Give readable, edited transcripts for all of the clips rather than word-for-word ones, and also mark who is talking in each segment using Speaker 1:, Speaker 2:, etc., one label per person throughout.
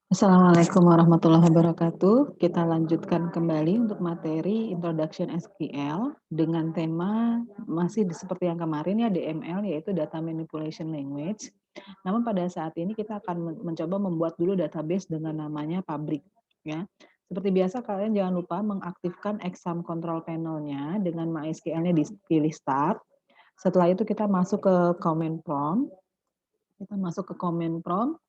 Speaker 1: Assalamualaikum warahmatullahi wabarakatuh. Kita lanjutkan kembali untuk materi Introduction SQL dengan tema masih seperti yang kemarin ya, DML, yaitu Data Manipulation Language. Namun pada saat ini kita akan mencoba membuat dulu database dengan namanya Pabrik. Ya. Seperti biasa kalian jangan lupa mengaktifkan exam control panel-nya dengan MySQL-nya dipilih Start. Setelah itu kita masuk ke command prompt. Kita masuk ke command prompt.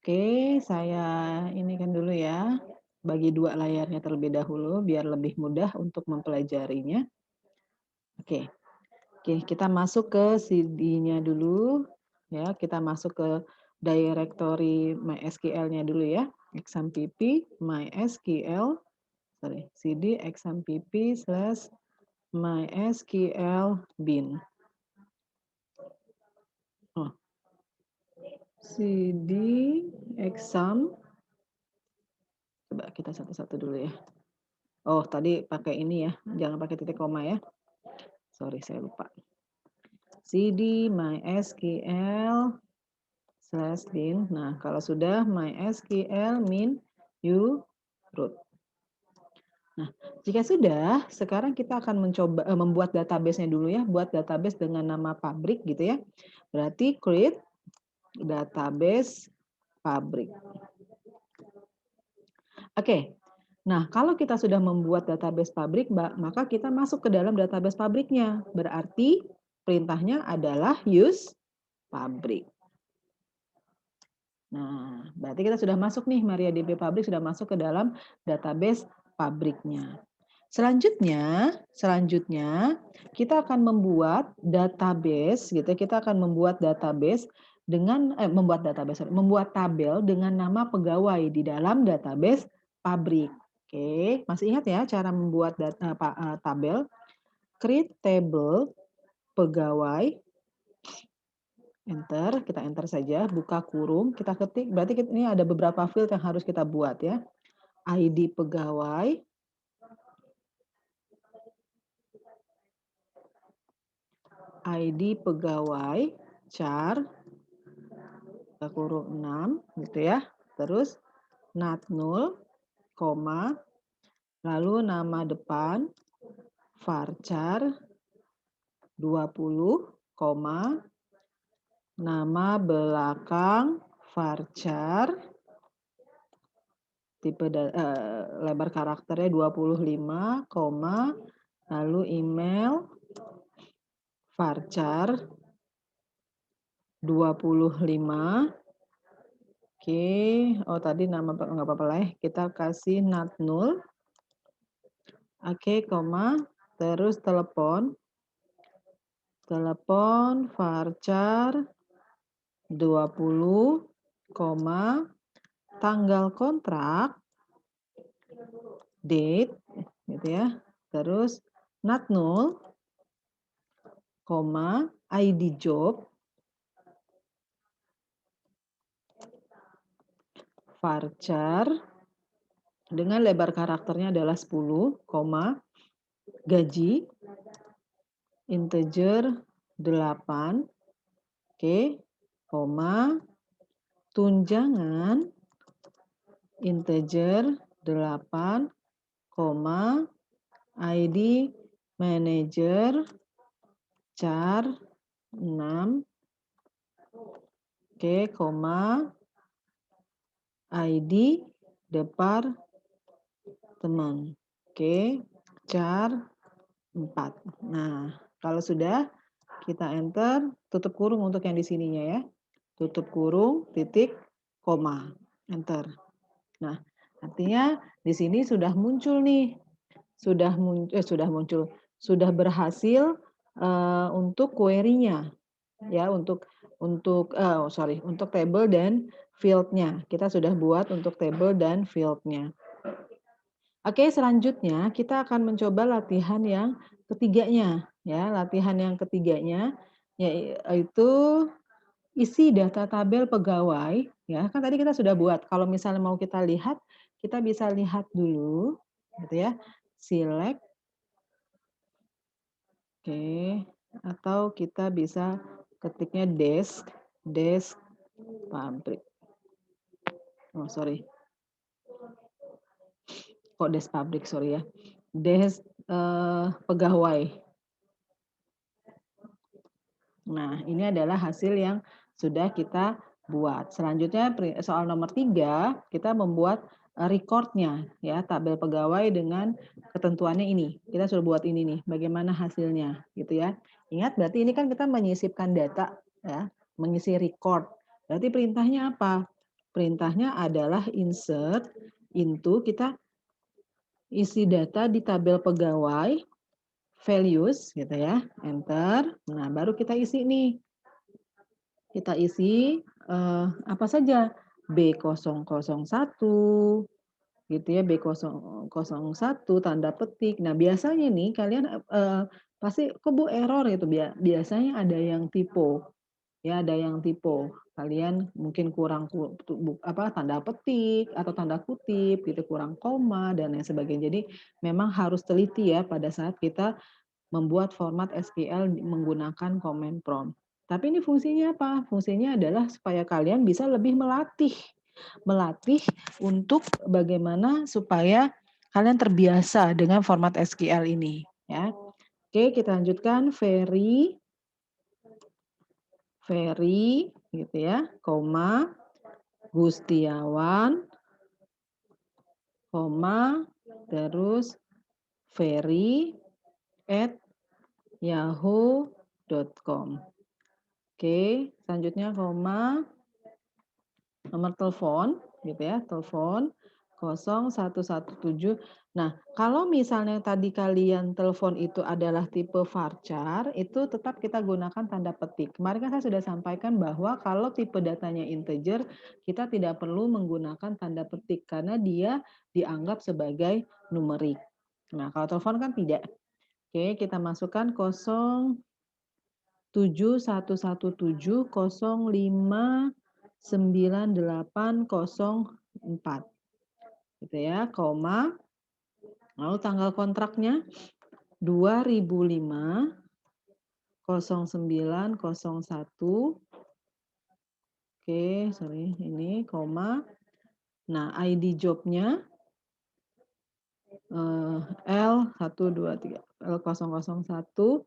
Speaker 1: Oke, saya ini kan dulu ya, bagi dua layarnya terlebih dahulu biar lebih mudah untuk mempelajarinya. Oke, kita masuk ke CD-nya dulu, ya. Kita masuk ke directory MySQL-nya dulu ya, exampp MySQL, cd exampp/mysql bin. Oh, cd exam. Coba kita satu-satu dulu ya. Oh, tadi pakai ini ya, jangan pakai titik koma ya. Sorry, saya lupa. cd mysql/bin. Nah, kalau sudah mysql min u root. Nah, jika sudah, sekarang kita akan mencoba membuat database-nya dulu ya, buat database dengan nama pabrik gitu ya. Berarti create database pabrik. Oke. Nah, kalau kita sudah membuat database pabrik, maka kita masuk ke dalam database pabriknya. Berarti perintahnya adalah use pabrik. Nah, berarti kita sudah masuk nih, MariaDB Pabrik sudah masuk ke dalam database pabriknya. Selanjutnya kita akan membuat database gitu. Kita akan membuat database dengan membuat tabel dengan nama pegawai di dalam database pabrik. Oke, masih ingat ya cara membuat tabel? Create table pegawai. Enter, kita enter saja, buka kurung, kita ketik, berarti ini ada beberapa field yang harus kita buat ya. ID pegawai, char, buka kurung 6, gitu ya. Terus nat 0, koma, lalu nama depan, varchar 20, koma, nama belakang, varchar, tipe lebar karakternya 25, lalu email varchar 25. Oke, oh tadi nama nggak apa-apa lah ya. Kita kasih nat 0. Oke, koma, terus telepon varchar 20, koma, tanggal kontrak date gitu ya. Terus nat 0, koma, ID job varchar dengan lebar karakternya adalah 10, koma, gaji integer 8, oke, koma, tunjangan integer 8, koma, ID manager char 6, oke, koma, ID departemen, oke, char 4. Nah, kalau sudah kita enter, tutup kurung untuk yang di sininya ya. Tutup kurung, titik, koma, enter. Nah, artinya di sini sudah muncul nih, sudah berhasil untuk query-nya ya, untuk table dan field-nya. Kita sudah buat untuk table dan field-nya. Oke, selanjutnya kita akan mencoba latihan yang ketiganya ya. Latihan yang ketiganya yaitu isi data tabel pegawai ya. Kan tadi kita sudah buat. Kalau misalnya mau kita lihat, kita bisa lihat dulu gitu ya. Select. Oke, atau kita bisa ketiknya desk pabrik. Oh, sorry. Kok des pabrik, sorry ya. Des pegawai. Nah, ini adalah hasil yang sudah kita buat. Selanjutnya soal nomor 3, kita membuat record-nya ya, tabel pegawai dengan ketentuannya ini. Kita sudah buat ini nih, bagaimana hasilnya gitu ya. Ingat berarti ini kan kita menyisipkan data ya, mengisi record. Berarti perintahnya apa? Perintahnya adalah insert into, kita isi data di tabel pegawai, values gitu ya, enter. Nah, baru kita isi nih. Kita isi apa saja, B001 gitu ya, B001 tanda petik. Nah, biasanya nih kalian pasti kok Bu error itu, biasanya ada yang typo. Ya, ada yang typo. Kalian mungkin kurang tanda petik atau tanda kutip gitu, kurang koma dan lain sebagainya. Jadi memang harus teliti ya pada saat kita membuat format SQL menggunakan command prompt. Tapi ini fungsinya apa? Fungsinya adalah supaya kalian bisa lebih melatih untuk bagaimana supaya kalian terbiasa dengan format SQL ini ya. Oke, kita lanjutkan. Very gitu ya, koma Gustiawan, koma terus very@yahoo.com. Oke, selanjutnya koma, nomor telepon gitu ya, telepon 0117. Nah, kalau misalnya tadi kalian telepon itu adalah tipe varchar, itu tetap kita gunakan tanda petik. Kemarin kan saya sudah sampaikan bahwa kalau tipe datanya integer, kita tidak perlu menggunakan tanda petik karena dia dianggap sebagai numerik. Nah, kalau telepon kan tidak. Oke, kita masukkan 0711059804 gitu ya, koma, lalu tanggal kontraknya 2005 0901. Oke, sorry, ini koma. Nah, ID jobnya L123 L001,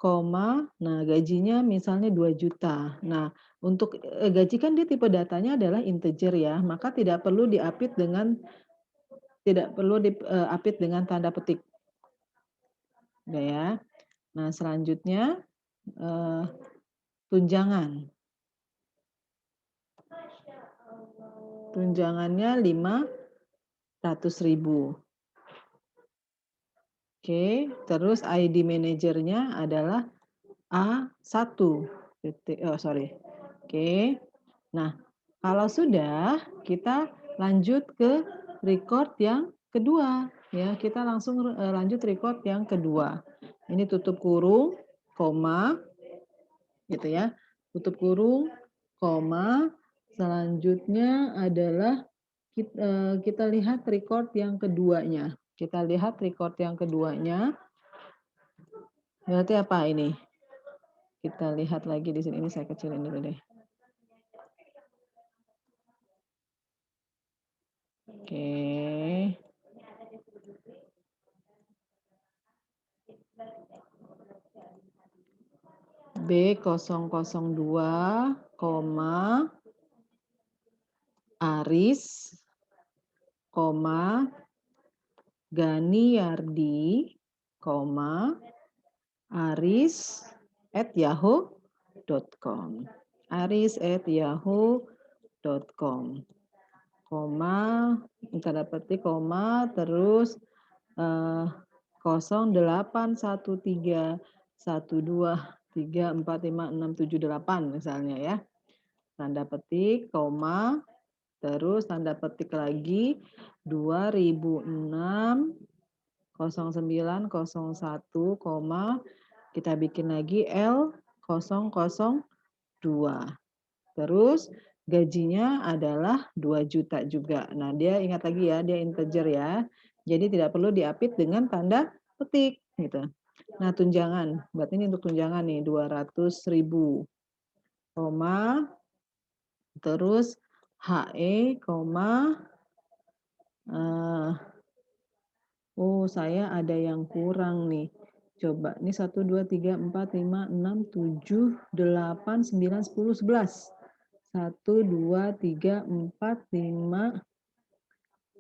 Speaker 1: koma, nah gajinya misalnya 2 juta. Nah, untuk gaji kan dia tipe datanya adalah integer ya, maka tidak perlu diapit dengan tanda petik. Udah ya. Nah, selanjutnya tunjangan. Tunjangannya 500.000. Oke, terus ID manajernya adalah A1. Oke. Nah, kalau sudah, kita lanjut ke record yang kedua ya. Kita langsung lanjut record yang kedua. Ini tutup kurung, koma gitu ya. Tutup kurung, koma. Selanjutnya adalah kita lihat record yang keduanya. Kita lihat record yang keduanya. Berarti apa ini? Kita lihat lagi di sini. Ini saya kecilin dulu deh. Oke. B002, Aris, Ganiyardi, Aris@yahoo.com. Aris@yahoo.com. Tanda petik, terus 081312345678 misalnya ya. Tanda petik, terus tanda petik lagi 2006 0901, kita bikin lagi L002. Terus gajinya adalah 2 juta juga. Nah, dia ingat lagi ya, dia integer ya. Jadi tidak perlu diapit dengan tanda petik gitu. Nah, tunjangan. Berarti ini untuk tunjangan nih 200.000. Terus HE, saya ada yang kurang nih. Coba, ini 1, 2, 3, 4, 5, 6, 7, 8, 9, 10, 11. 1, 2, 3, 4, 5,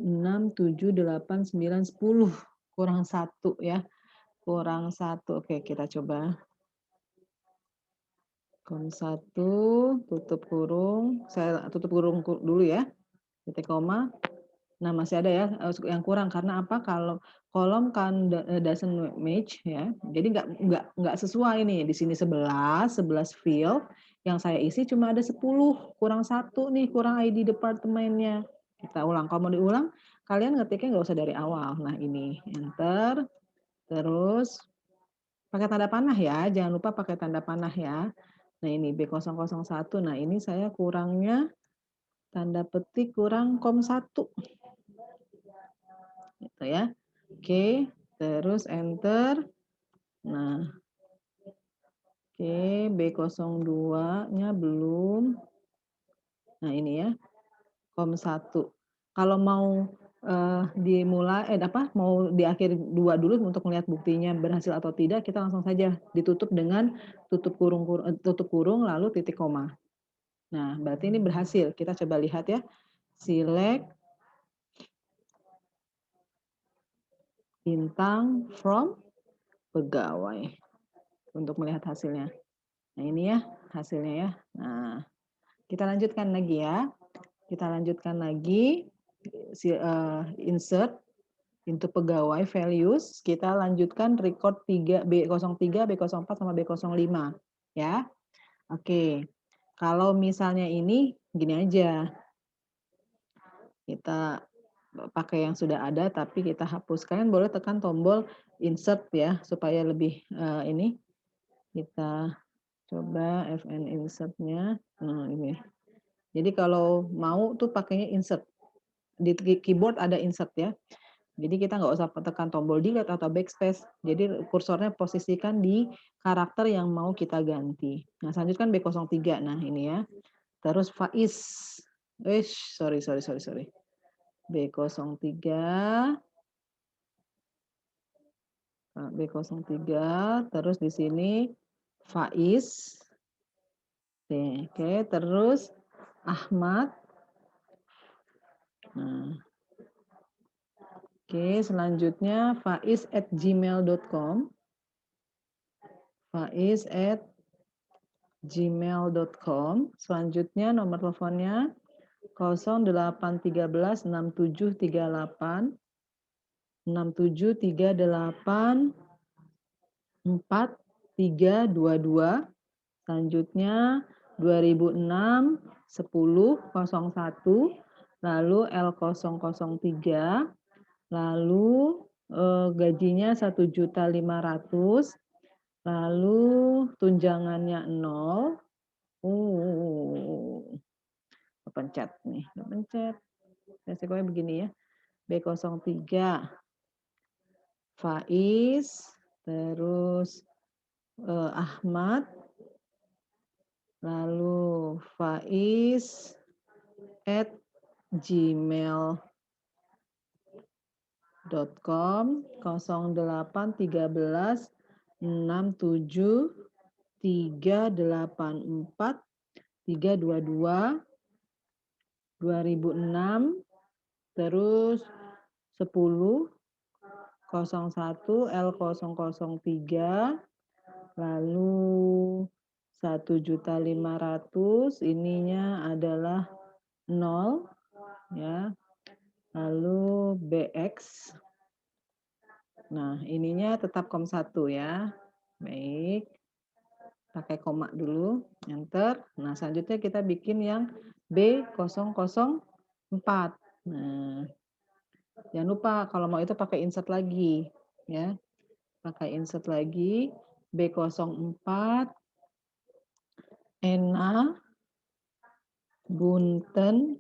Speaker 1: 6, 7, 8, 9, 10. Kurang 1 ya. Kurang 1. Oke, kita coba. Kurang 1, tutup kurung. Saya tutup kurung dulu ya. Titik koma. Nah, masih ada ya yang kurang karena apa? Kalau kolom kan doesn't match ya. Jadi nggak sesuai nih. Di sini 11 field yang saya isi cuma ada 10, kurang 1 nih, kurang ID departemennya. Kita ulang. Kalau mau diulang, kalian ngetiknya nggak usah dari awal. Nah, ini enter, terus pakai tanda panah ya. Jangan lupa pakai tanda panah ya. Nah, ini B001. Nah, ini saya kurangnya tanda petik kurang kom 1. Gitu ya. Oke, terus enter. Nah, oke, B02-nya belum. Nah, ini ya, kom 1. Kalau mau dimulai mau diakhiri 2 dulu untuk melihat buktinya berhasil atau tidak, kita langsung saja ditutup dengan tutup kurung lalu titik koma. Nah, berarti ini berhasil. Kita coba lihat ya. Select bintang from pegawai untuk melihat hasilnya. Nah, ini ya hasilnya ya. Nah, kita lanjutkan lagi ya. Kita lanjutkan lagi insert into pegawai values. Kita lanjutkan record 3 B03, B04 sama B05 ya. Oke. Kalau misalnya ini gini aja. Kita pakai yang sudah ada tapi kita hapus. Kalian boleh tekan tombol insert ya supaya lebih ini. Kita coba FN insert-nya. Nah, ini. Jadi kalau mau tuh pakainya insert. Di keyboard ada insert ya. Jadi kita nggak usah tekan tombol delete atau backspace. Jadi kursornya posisikan di karakter yang mau kita ganti. Nah, selanjutnya B03. Nah, ini ya. Terus Faiz. Sorry. B03. B03. Terus di sini Faiz. Oke, terus Ahmad. Nah, oke, selanjutnya faiz@gmail.com. Faiz@gmail.com. Selanjutnya nomor teleponnya 0813 6738 6738 4322. Selanjutnya 2006 10 01, lalu L003, lalu gajinya 1.500.000, lalu tunjangannya 0. Kepencet nih, kepencet. Resikonya begini ya. B03 Faiz, terus Ahmad, lalu Faiz @gmail.com 0813 67 384 322 2006 terus 10 01 L003 lalu 1.500.000 ininya adalah 0 ya. Lalu BX. Nah, ininya tetap kom 1 ya. Baik. Pakai koma dulu, enter. Nah, selanjutnya kita bikin yang B004. Nah, jangan lupa kalau mau itu pakai insert lagi ya. Pakai insert lagi B04 Ena Bunten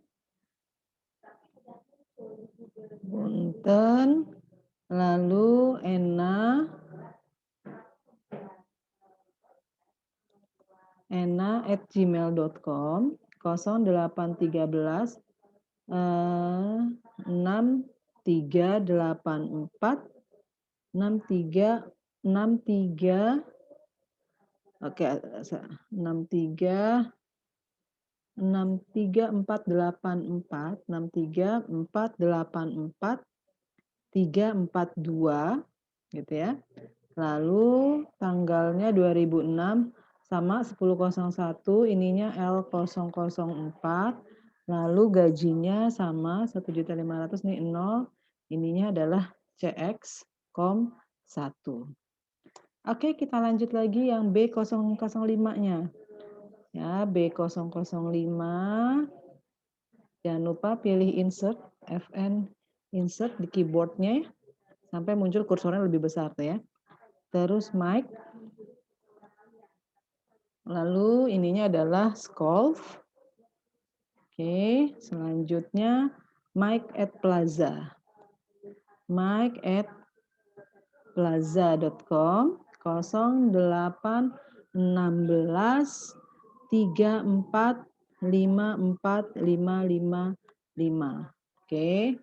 Speaker 1: lalu Ena@gmail.com 0813 6384 63 oke, 63 63484 63484 342 gitu ya. Lalu tanggalnya 2006 sama 10.01 ininya L004. Lalu gajinya sama 1.500.000 nih 0. Ininya adalah CX COM 1. Oke, kita lanjut lagi yang B005-nya. Ya, B005. Jangan lupa pilih insert FN insert di keyboardnya sampai muncul kursornya lebih besar tuh ya. Terus mic. Lalu ininya adalah Skolf. Oke, selanjutnya mic at Plaza. Mic at plaza.com 0816 34 54555. Oke.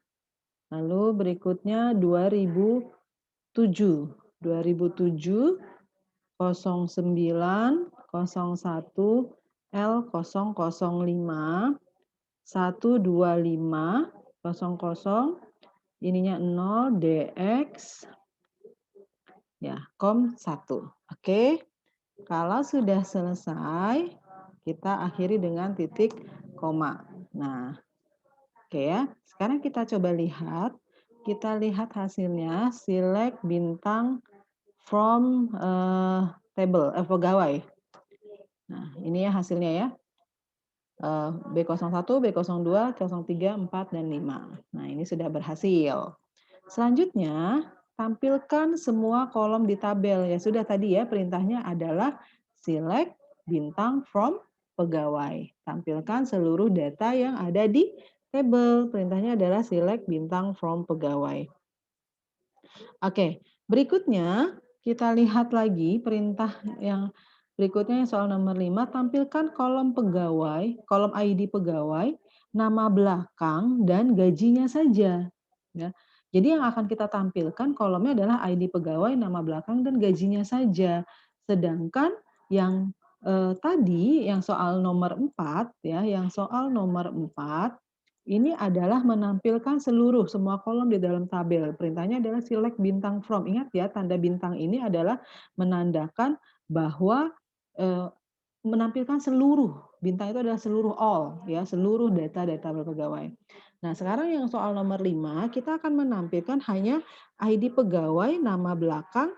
Speaker 1: Lalu berikutnya 2007. 2007 09 01 L005 125 00 ininya 0 DX ya COM 1. Oke. Kalau sudah selesai kita akhiri dengan titik koma. Nah, oke ya. Sekarang kita coba lihat. Kita lihat hasilnya select bintang from table pegawai. Nah, ini ya hasilnya ya. B01, B02, 03, 4, dan 5. Nah, ini sudah berhasil. Selanjutnya, tampilkan semua kolom di tabel. Ya sudah tadi ya, perintahnya adalah select bintang from pegawai. Tampilkan seluruh data yang ada di tabel. Perintahnya adalah select bintang from pegawai. Oke, berikutnya kita lihat lagi perintah yang berikutnya soal nomor 5, tampilkan kolom pegawai, kolom ID pegawai, nama belakang dan gajinya saja. Ya. Jadi yang akan kita tampilkan kolomnya adalah ID pegawai, nama belakang dan gajinya saja. Sedangkan yang tadi yang soal nomor 4 ya, yang soal nomor 4 ini adalah menampilkan seluruh semua kolom di dalam tabel. Perintahnya adalah select bintang from. Ingat ya, tanda bintang ini adalah menandakan bahwa menampilkan seluruh. Bintang itu adalah seluruh all ya, seluruh data pegawai. Nah, sekarang yang soal nomor 5 kita akan menampilkan hanya ID pegawai, nama belakang,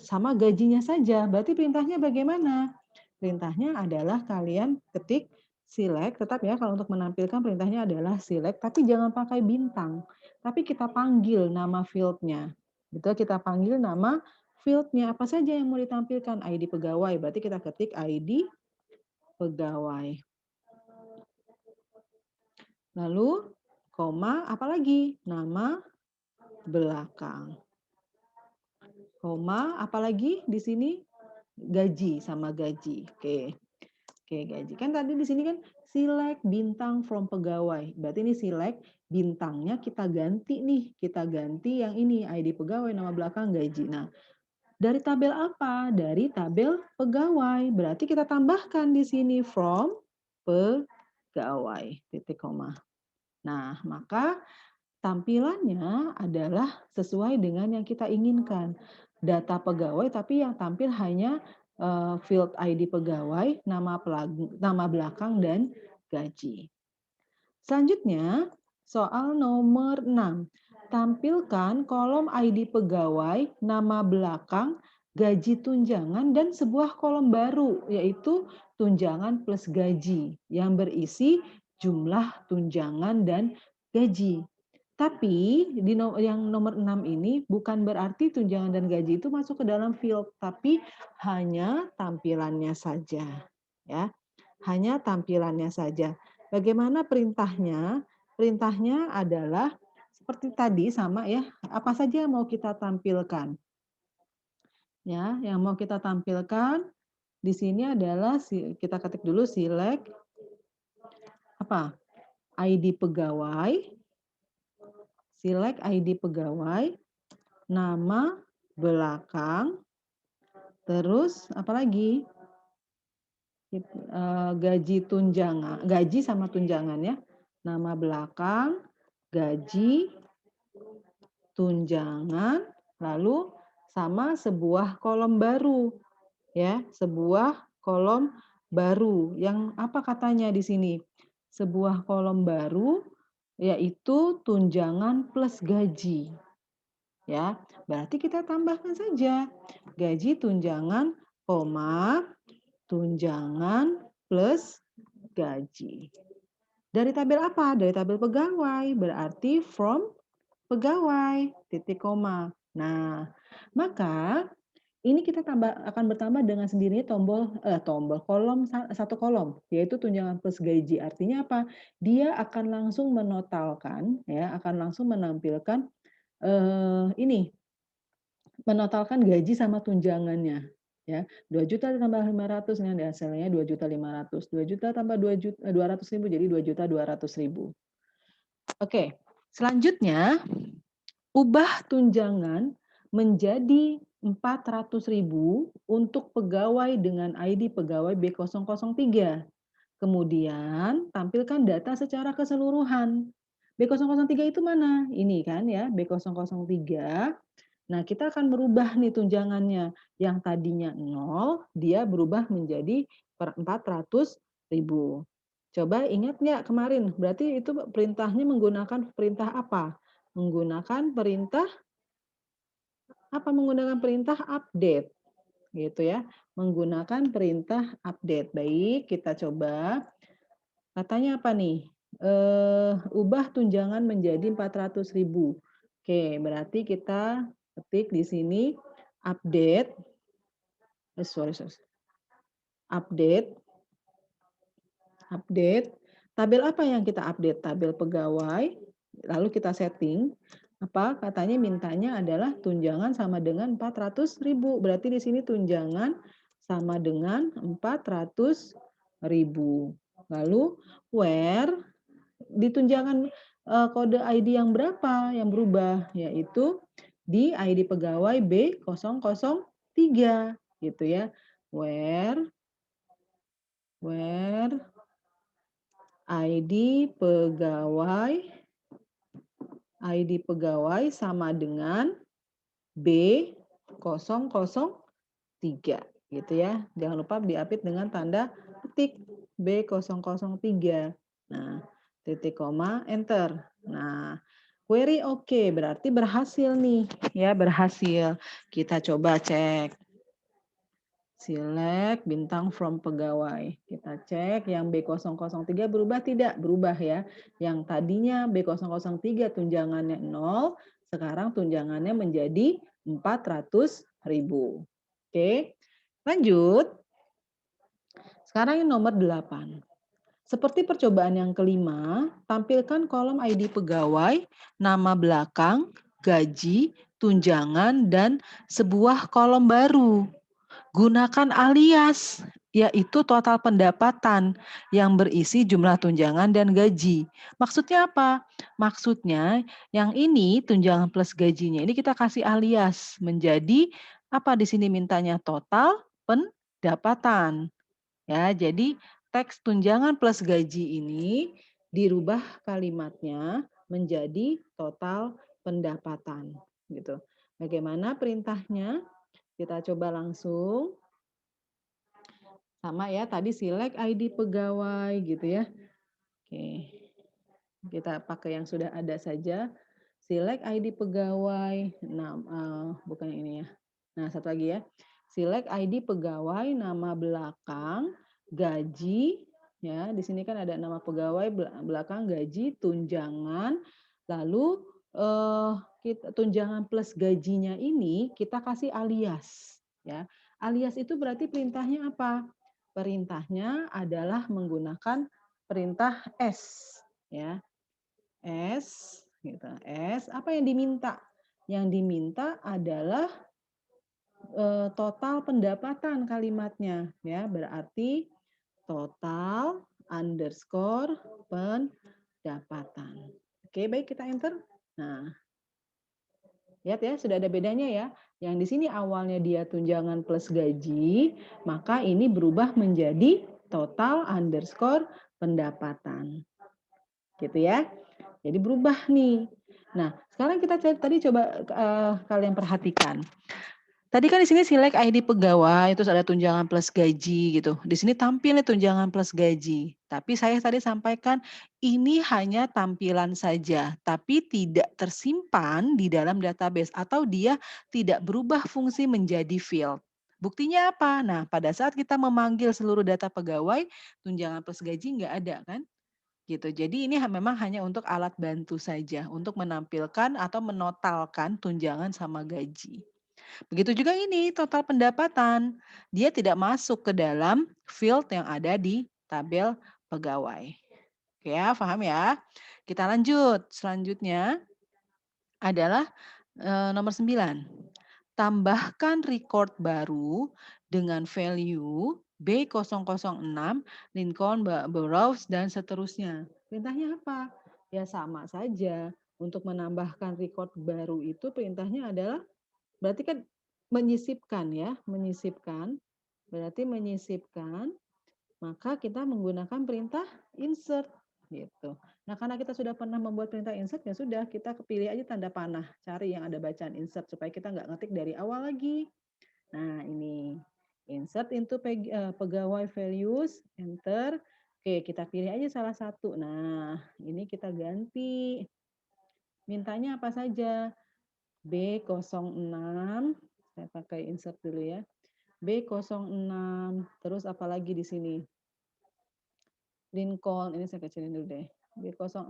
Speaker 1: sama gajinya saja. Berarti perintahnya bagaimana? Perintahnya adalah kalian ketik select, tetap ya kalau untuk menampilkan perintahnya adalah select, tapi jangan pakai bintang. Tapi kita panggil nama field-nya. Gitu, kita panggil nama field-nya. Apa saja yang mau ditampilkan? ID pegawai, berarti kita ketik ID pegawai. Lalu, koma, apalagi? Nama belakang. Koma, apalagi di sini? Gaji sama gaji. Oke. Oke, gaji. Kan tadi di sini kan select bintang from pegawai. Berarti ini select bintangnya kita ganti nih. Kita ganti yang ini ID pegawai, nama belakang, gaji. Nah, dari tabel apa? Dari tabel pegawai. Berarti kita tambahkan di sini from pegawai. Titik koma. Nah, maka tampilannya adalah sesuai dengan yang kita inginkan. Data pegawai tapi yang tampil hanya field ID pegawai, nama belakang, dan gaji. Selanjutnya, soal nomor 6. Tampilkan kolom ID pegawai, nama belakang, gaji tunjangan, dan sebuah kolom baru, yaitu tunjangan plus gaji, yang berisi jumlah tunjangan dan gaji. Tapi di yang nomor 6 ini bukan berarti tunjangan dan gaji itu masuk ke dalam field, tapi hanya tampilannya saja. Ya, hanya tampilannya saja. Bagaimana perintahnya? Perintahnya adalah seperti tadi sama ya, apa saja yang mau kita tampilkan. Ya, yang mau kita tampilkan di sini adalah kita ketik dulu select apa? ID pegawai, select ID pegawai, nama belakang, terus apa lagi? Gaji sama tunjangan ya. Nama belakang, gaji, tunjangan, lalu sama sebuah kolom baru ya, sebuah kolom baru. Yang apa katanya di sini? Sebuah kolom baru yaitu tunjangan plus gaji. Ya, berarti kita tambahkan saja gaji tunjangan, koma, tunjangan plus gaji. Dari tabel apa? Dari tabel pegawai. Berarti from pegawai, titik koma. Nah, maka ini kita akan bertambah dengan sendirinya tombol kolom satu kolom, yaitu tunjangan plus gaji. Artinya apa? Dia akan langsung menotalkan, ya, akan langsung menampilkan ini menotalkan gaji sama tunjangannya. Ya, 2 juta ditambah 500 nih hasilnya 2.500.000. 2 juta tambah 200.000 jadi 2.200.000. Oke, selanjutnya ubah tunjangan menjadi 400.000 untuk pegawai dengan ID pegawai B003. Kemudian tampilkan data secara keseluruhan. B003 itu mana? Ini kan ya, B003. Nah, kita akan merubah nih tunjangannya. Yang tadinya 0, dia berubah menjadi 400.000. Coba ingat nggak kemarin? Berarti itu perintahnya menggunakan perintah apa? Menggunakan perintah apa? Menggunakan perintah update. Gitu ya. Menggunakan perintah update. Baik, kita coba. Katanya apa nih? Ubah tunjangan menjadi 400.000. Oke, berarti kita ketik di sini update, update, tabel apa yang kita update? Tabel pegawai, lalu kita setting, apa katanya mintanya adalah tunjangan sama dengan 400.000, berarti di sini tunjangan sama dengan 400.000. Lalu where di tunjangan kode ID yang berapa yang berubah, yaitu di ID pegawai B003 gitu ya. Where ID pegawai sama dengan B003 gitu ya. Jangan lupa diapit dengan tanda petik B003. Nah, titik koma enter. Nah, query oke, berarti berhasil nih ya, berhasil. Kita coba cek. Select bintang from pegawai. Kita cek yang B003 berubah tidak? Berubah ya. Yang tadinya B003 tunjangannya 0, sekarang tunjangannya menjadi 400.000. Oke, lanjut. Sekarang yang nomor 8. Seperti percobaan yang kelima, tampilkan kolom ID pegawai, nama belakang, gaji, tunjangan, dan sebuah kolom baru. Gunakan alias, yaitu total pendapatan yang berisi jumlah tunjangan dan gaji. Maksudnya apa? Maksudnya yang ini tunjangan plus gajinya ini kita kasih alias menjadi apa di sini mintanya total pendapatan. Ya, jadi teks tunjangan plus gaji ini dirubah kalimatnya menjadi total pendapatan gitu. Bagaimana perintahnya? Kita coba langsung. Sama ya, tadi select ID pegawai gitu ya. Oke. Kita pakai yang sudah ada saja. Select ID pegawai. Nah, bukan yang ini ya. Nah, satu lagi ya. Select ID pegawai, nama belakang, gaji, ya. Di sini kan ada nama pegawai, belakang gaji, tunjangan, lalu tunjangan plus gajinya ini kita kasih alias, ya. Alias itu berarti perintahnya apa? Perintahnya adalah menggunakan perintah S, ya. S, gitu. S, apa yang diminta? Yang diminta adalah total pendapatan kalimatnya, ya. Berarti total underscore pendapatan. Oke, baik kita enter. Nah, lihat ya, sudah ada bedanya ya. Yang di sini awalnya dia tunjangan plus gaji, maka ini berubah menjadi total underscore pendapatan. Gitu ya. Jadi berubah nih. Nah, sekarang kita tadi coba kalian perhatikan. Tadi kan di sini select ID pegawai, terus ada tunjangan plus gaji gitu. Di sini tampil nih tunjangan plus gaji. Tapi saya tadi sampaikan ini hanya tampilan saja, tapi tidak tersimpan di dalam database atau dia tidak berubah fungsi menjadi field. Buktinya apa? Nah, pada saat kita memanggil seluruh data pegawai, tunjangan plus gaji nggak ada kan? Gitu. Jadi ini memang hanya untuk alat bantu saja, untuk menampilkan atau menotalkan tunjangan sama gaji. Begitu juga ini total pendapatan. Dia tidak masuk ke dalam field yang ada di tabel pegawai. Oke ya, paham ya? Kita lanjut. Selanjutnya adalah nomor 9. Tambahkan record baru dengan value B006, Lincoln Burroughs, dan seterusnya. Perintahnya apa? Ya sama saja. Untuk menambahkan record baru itu perintahnya adalah berarti kan menyisipkan ya, menyisipkan. Berarti menyisipkan, maka kita menggunakan perintah insert gitu. Nah, karena kita sudah pernah membuat perintah insert ya sudah, kita kepilih aja tanda panah, cari yang ada bacaan insert supaya kita nggak ngetik dari awal lagi. Nah, ini insert into pegawai values, enter. Oke, kita pilih aja salah satu. Nah, ini kita ganti. Mintanya apa saja? B06, saya pakai insert dulu ya. B06, terus apa lagi di sini? Lincoln, ini saya kecilin dulu deh. B06,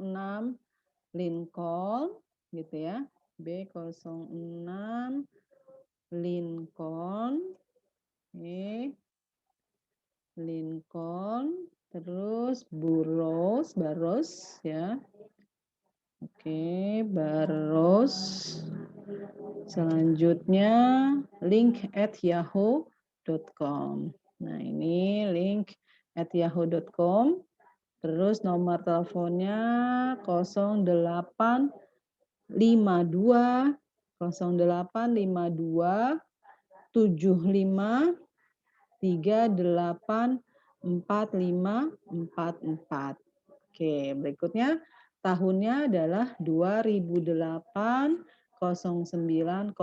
Speaker 1: Lincoln, gitu ya. B06, Lincoln, oke. Lincoln, terus Burroughs ya. Oke, Burroughs. Selanjutnya link@yahoo.com. Nah, ini link@yahoo.com. Terus nomor teleponnya 0852 0852 75 38 45 44. Oke, berikutnya tahunnya adalah 2008 0901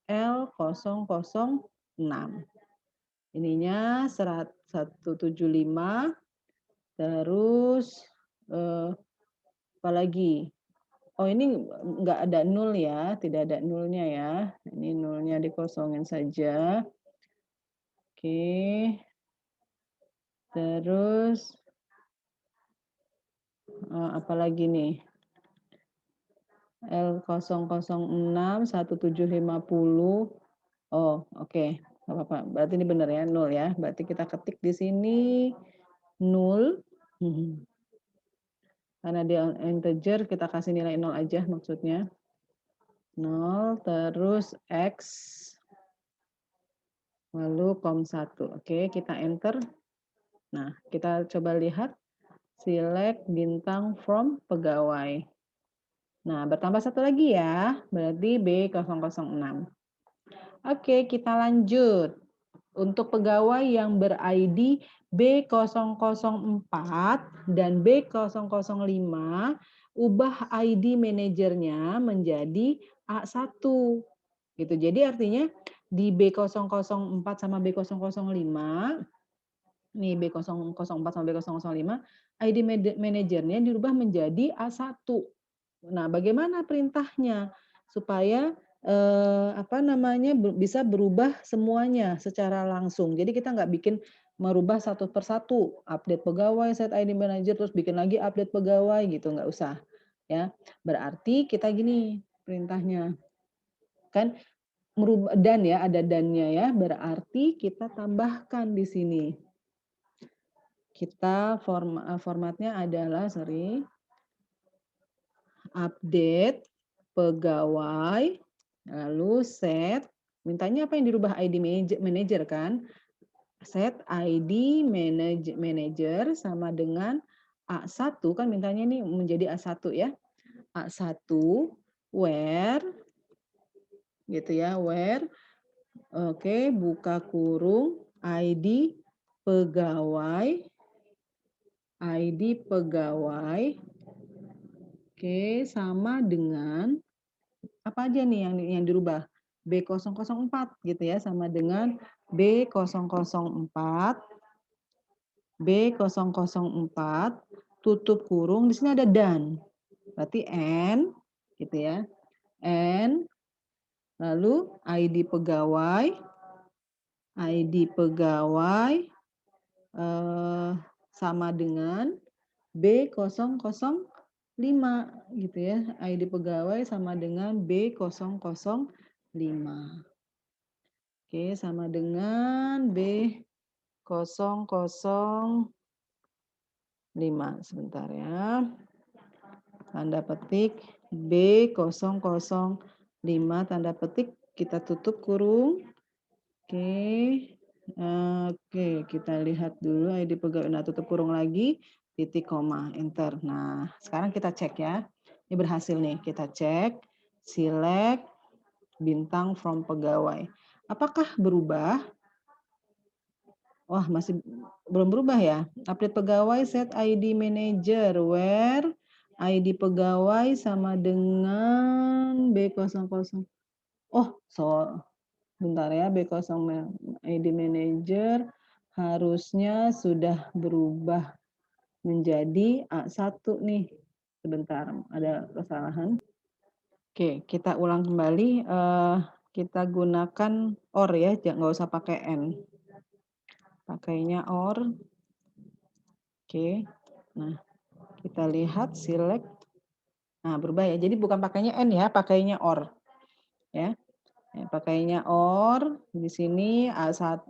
Speaker 1: L006. Ininya 175. Terus apalagi? Oh, ini enggak ada nol ya, tidak ada nolnya ya. Ini nolnya dikosongin saja. Oke. Terus apalagi nih? L006 1750. Oh, oke. Enggak apa-apa. Berarti ini benar ya, nol ya. Berarti kita ketik di sini nol. Karena dia integer, kita kasih nilai 0 aja maksudnya. 0, terus X, lalu kom 1. Oke, kita enter. Nah, kita coba lihat. Select bintang from pegawai. Nah, bertambah satu lagi ya. Berarti B006. Oke, kita lanjut. Untuk pegawai yang ber-ID B004 dan B005, ubah ID manajernya menjadi A1. Gitu. Jadi artinya di B004 sama B005, nih B004 sama B005, ID manajernya dirubah menjadi A1. Nah, bagaimana perintahnya supaya bisa berubah semuanya secara langsung. Jadi kita nggak bikin merubah satu persatu, update pegawai, set ID manager, terus bikin lagi update pegawai gitu, nggak usah. Ya, berarti kita gini perintahnya, kan merubah dan ya, ada dannya ya, berarti kita tambahkan di sini. Kita formatnya adalah update pegawai. Lalu set, mintanya apa yang dirubah ID manager kan? set ID manager sama dengan A1 kan mintanya ini menjadi A1 ya. A1 where gitu ya, where oke, buka kurung ID pegawai oke sama dengan apa aja nih yang dirubah? B004 gitu ya, sama dengan B004 B004 tutup kurung, di sini ada dan. Berarti N gitu ya. N lalu ID pegawai sama dengan B005 gitu ya. ID pegawai sama dengan B005. Oke, sama dengan B005. Sebentar ya. Tanda petik B005 tanda petik, kita tutup kurung. Oke. Oke, kita lihat dulu ID pegawai. Nah, tutup kurung lagi, titik koma, enter. Nah, sekarang kita cek ya. Ini berhasil nih, kita cek. Select bintang from pegawai. Apakah berubah? Wah, masih belum berubah ya. Update pegawai set ID manager where ID pegawai sama dengan B00. Oh, bentar ya, B0 ID manager harusnya sudah berubah menjadi A1 nih. Sebentar, ada kesalahan. Oke, kita ulang kembali. Kita gunakan OR ya, nggak usah pakai N. Pakainya OR. Oke, nah kita lihat select. Nah berubah ya, jadi bukan pakainya N ya, pakainya OR. Ya, pakainya OR, di sini A1,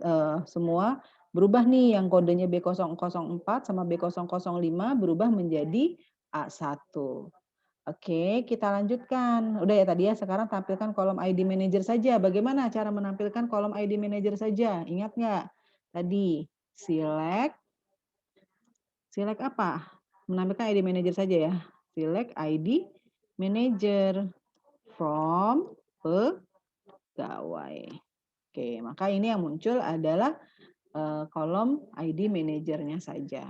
Speaker 1: semua berubah nih, yang kodenya B004 sama B005 berubah menjadi A1. Oke, kita lanjutkan. Udah ya tadi ya, sekarang tampilkan kolom ID manager saja. Bagaimana cara menampilkan kolom ID manager saja? Ingat nggak? Tadi, select apa? Menampilkan ID manager saja ya. Select ID manager from pegawai. Oke, maka ini yang muncul adalah kolom ID manajernya saja.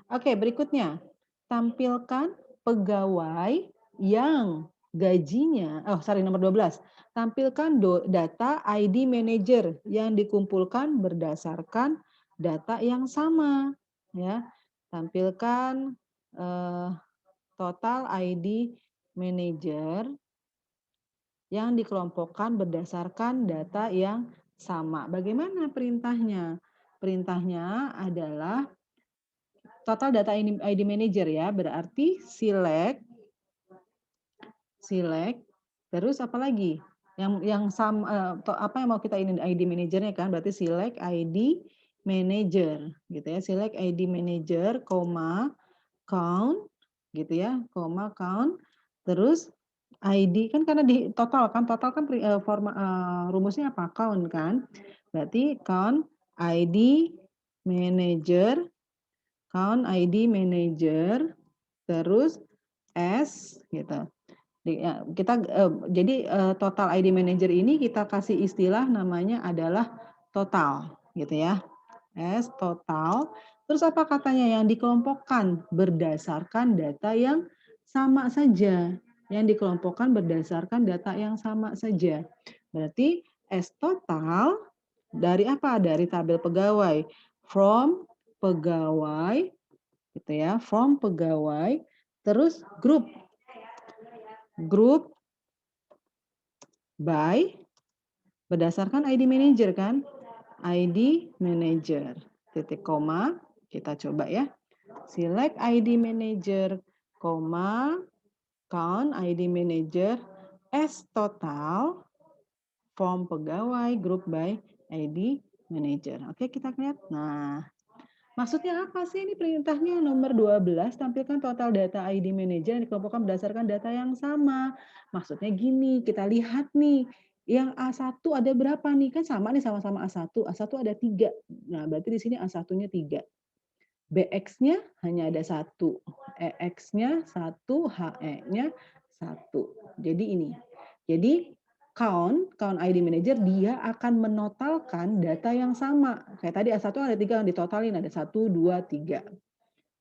Speaker 1: Oke, berikutnya. Tampilkan pegawai yang gajinya, nomor 12. Tampilkan data ID manager yang dikumpulkan berdasarkan data yang sama. Ya, tampilkan total ID manager yang dikelompokkan berdasarkan data yang sama. Bagaimana perintahnya? Perintahnya adalah total data ID manager ya, berarti select, terus apa lagi? Yang sama, apa yang mau kita ini ID manajernya kan, berarti select ID manager gitu ya, select ID manager, count gitu ya, count, terus ID kan karena di total kan rumusnya apa? Count kan, berarti count ID manager, terus S gitu. Jadi total ID manager ini kita kasih istilah namanya adalah total gitu ya. S total. Terus apa katanya? Yang dikelompokkan berdasarkan data yang sama saja. Yang dikelompokkan berdasarkan data yang sama saja. Berarti S total dari apa? Dari tabel pegawai. From pegawai gitu ya. From pegawai terus grup by berdasarkan ID manager kan? ID manager. Titik koma, kita coba ya. Select ID manager, count ID manager, S total, form pegawai, group by ID manager. Oke, kita lihat. Nah, maksudnya apa sih ini perintahnya nomor 12, tampilkan total data ID manager yang dikelompokkan berdasarkan data yang sama. Maksudnya gini, kita lihat nih, Yang A1 ada berapa nih? Kan sama nih sama-sama A1. A1 ada 3. Nah, berarti di sini A1-nya 3. BX-nya hanya ada 1. EX-nya 1, HE-nya 1. Jadi ini. Jadi count ID manager dia akan menotalkan data yang sama. Kayak tadi A1 ada 3 yang ditotalin, ada 1, 2, 3.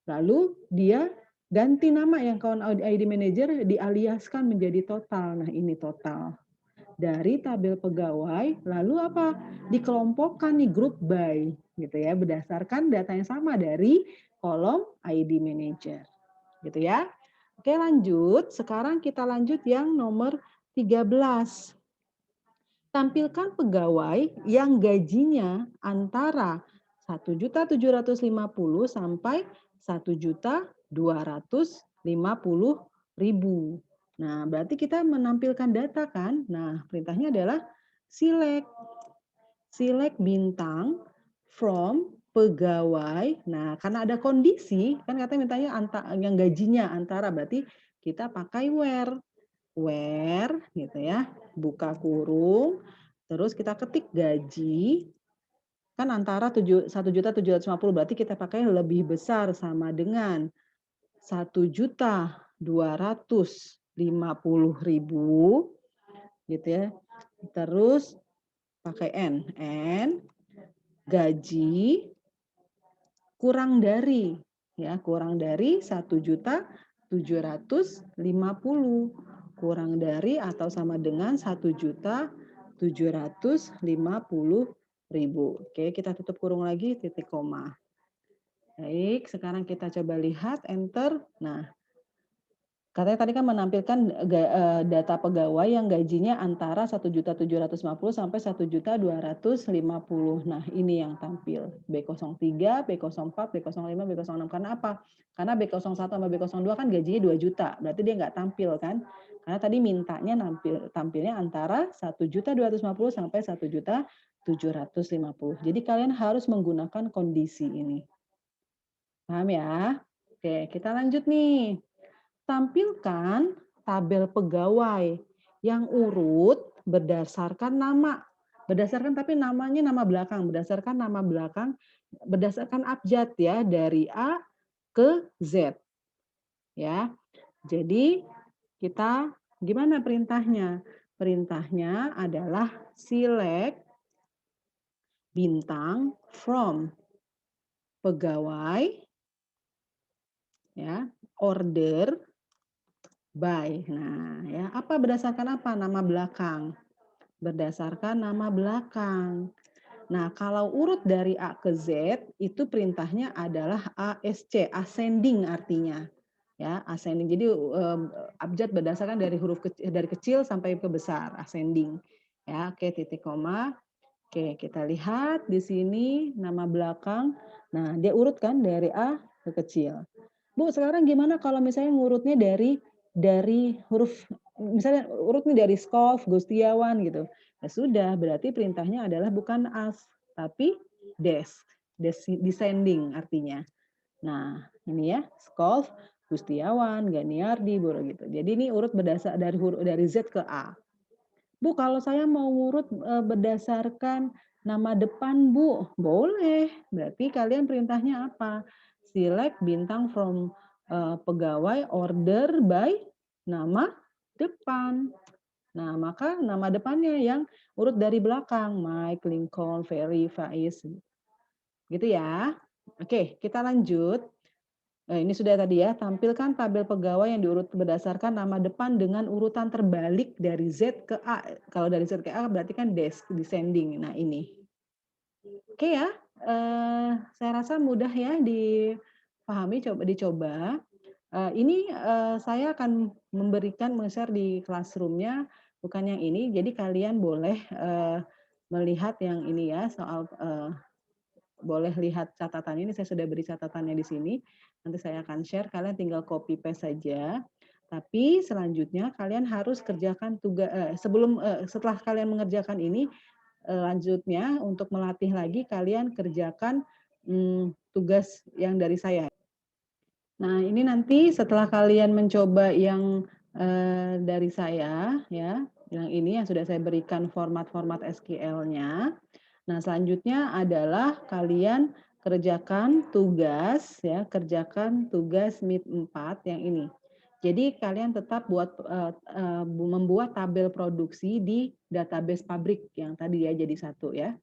Speaker 1: Lalu dia ganti nama yang count ID manager dialiaskan menjadi total. Nah, ini total. Dari tabel pegawai, lalu apa? Dikelompokkan nih grup by gitu ya, berdasarkan data yang sama dari kolom ID manager. Gitu ya. Oke, lanjut. Sekarang kita lanjut yang nomor 13. Tampilkan pegawai yang gajinya antara 1.750.000 sampai 1.250.000. Nah, berarti kita menampilkan data kan? Nah, perintahnya adalah select. Select bintang from pegawai. Nah, karena ada kondisi, kan katanya mintanya yang gajinya antara, berarti kita pakai where. Where gitu ya, buka kurung, terus kita ketik gaji, kan antara 1.750.000 berarti kita pakai lebih besar sama dengan 1.250.000 gitu ya. Terus pakai N gaji kurang dari 1.750.000 kurang dari atau sama dengan 1.750.000. Oke, kita tutup kurung lagi, titik koma. Baik, sekarang kita coba lihat enter. Nah, katanya tadi kan menampilkan data pegawai yang gajinya antara 1.750.000 sampai 1.250.000. Nah, ini yang tampil. B03, B04, B05, B06. Karena apa? Karena B01 sama B02 kan gajinya 2 juta. Berarti dia nggak tampil kan? Karena tadi mintanya tampilnya antara 1.250.000 sampai 1.750.000. Jadi kalian harus menggunakan kondisi ini. Paham ya? Oke, kita lanjut nih. Tampilkan tabel pegawai yang urut berdasarkan nama. Berdasarkan tapi namanya nama belakang, berdasarkan abjad ya, dari A ke Z. Ya. Jadi kita gimana perintahnya? Perintahnya adalah select bintang from pegawai ya, order by. Nah, ya, apa berdasarkan apa? Nama belakang. Berdasarkan nama belakang. Nah, kalau urut dari A ke Z, itu perintahnya adalah ASC, ascending artinya. Ya, ascending. Jadi abjad berdasarkan dari dari kecil sampai ke besar, ascending. Ya, oke, titik koma. Oke, kita lihat di sini nama belakang. Nah, dia urut kan dari A ke kecil. Bu, sekarang gimana kalau misalnya ngurutnya dari huruf, misalnya urutnya dari Skov, Gustiawan gitu. Ya sudah, berarti perintahnya adalah bukan as, tapi descending artinya. Nah, ini ya, Skov, Gustiawan, Ganiardi, gitu. Jadi ini urut berdasar dari Z ke A. Bu, kalau saya mau urut berdasarkan nama depan, Bu, boleh. Berarti kalian perintahnya apa? Select bintang from pegawai order by nama depan. Nah, maka nama depannya yang urut dari belakang. Mike, Lincoln, Ferry, Faiz. Gitu ya. Oke, kita lanjut. Ini sudah tadi ya, tampilkan tabel pegawai yang diurut berdasarkan nama depan dengan urutan terbalik dari Z ke A. Kalau dari Z ke A berarti kan descending. Nah, ini. Oke ya, saya rasa mudah ya dipahami, dicoba. Ini saya akan share di classroom-nya, bukan yang ini. Jadi kalian boleh melihat yang ini ya, soal boleh lihat catatan ini, saya sudah beri catatannya di sini. Nanti saya akan share, kalian tinggal copy paste saja. Tapi selanjutnya kalian harus kerjakan tugas setelah kalian mengerjakan ini, lanjutnya untuk melatih lagi kalian kerjakan tugas yang dari saya. Nah, ini nanti setelah kalian mencoba yang dari saya ya, Yang ini yang sudah saya berikan format-format SQL-nya. Nah, selanjutnya adalah kalian kerjakan tugas ya, kerjakan tugas MIT 4 yang ini. Jadi kalian tetap membuat tabel produksi di database pabrik yang tadi ya jadi satu ya.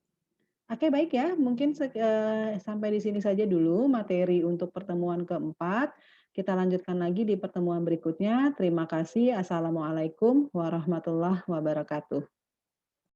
Speaker 1: Oke, baik ya, mungkin sampai di sini saja dulu materi untuk pertemuan keempat. Kita lanjutkan lagi di pertemuan berikutnya. Terima kasih. Assalamualaikum warahmatullahi wabarakatuh.